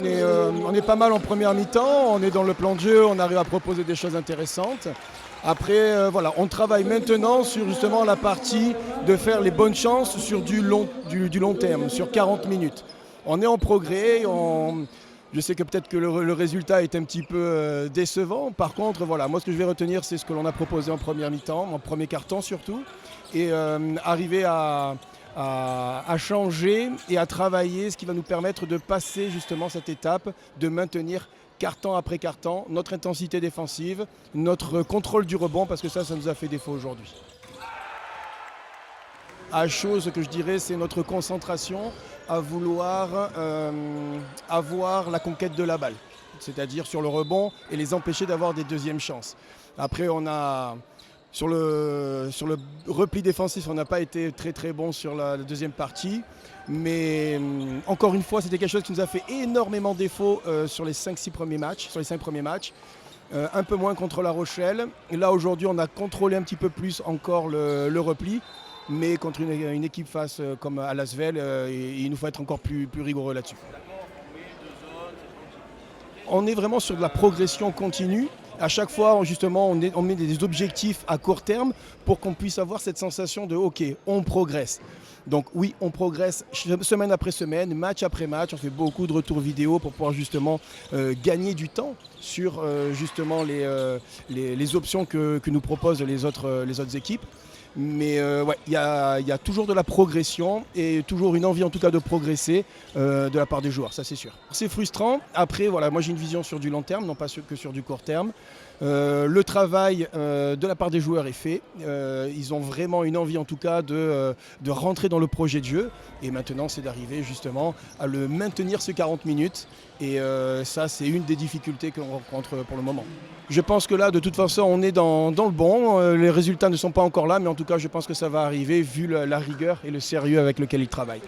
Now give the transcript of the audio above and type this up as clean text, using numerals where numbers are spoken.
On est pas mal en première mi-temps, on est dans le plan de jeu, on arrive à proposer des choses intéressantes. Après, voilà, on travaille maintenant sur justement la partie de faire les bonnes chances sur du long terme, sur 40 minutes. On est en progrès, je sais que peut-être que le résultat est un petit peu décevant. Par contre, voilà, moi ce que je vais retenir, c'est ce que l'on a proposé en première mi-temps, en premier quart-temps surtout, et arriver à changer et à travailler, ce qui va nous permettre de passer justement cette étape, de maintenir quart-temps après quart-temps notre intensité défensive, notre contrôle du rebond, parce que ça nous a fait défaut aujourd'hui. À chose que je dirais, c'est notre concentration à vouloir avoir la conquête de la balle, c'est-à-dire sur le rebond et les empêcher d'avoir des deuxièmes chances. Après, sur le repli défensif, on n'a pas été très très bon sur la deuxième partie. Mais encore une fois, c'était quelque chose qui nous a fait énormément défaut sur les 5 premiers matchs. Un peu moins contre La Rochelle. Et là, aujourd'hui, on a contrôlé un petit peu plus encore le repli. Mais contre une équipe face comme à Lasvel, il nous faut être encore plus rigoureux là-dessus. On est vraiment sur de la progression continue. À chaque fois, justement, on met des objectifs à court terme pour qu'on puisse avoir cette sensation de « ok, on progresse ». Donc oui, on progresse semaine après semaine, match après match. On fait beaucoup de retours vidéo pour pouvoir justement gagner du temps sur justement les options que nous proposent les autres équipes. Mais ouais, il y a toujours de la progression et toujours une envie en tout cas de progresser de la part des joueurs, ça c'est sûr. C'est frustrant. Après, voilà, moi j'ai une vision sur du long terme, non pas que sur du court terme. Le travail de la part des joueurs est fait. Ils ont vraiment une envie en tout cas de rentrer dans le projet de jeu. Et maintenant c'est d'arriver justement à le maintenir ce 40 minutes. Et ça c'est une des difficultés qu'on rencontre pour le moment. Je pense que là de toute façon on est dans le bon. Les résultats ne sont pas encore là, mais en tout cas je pense que ça va arriver vu la rigueur et le sérieux avec lequel ils travaillent.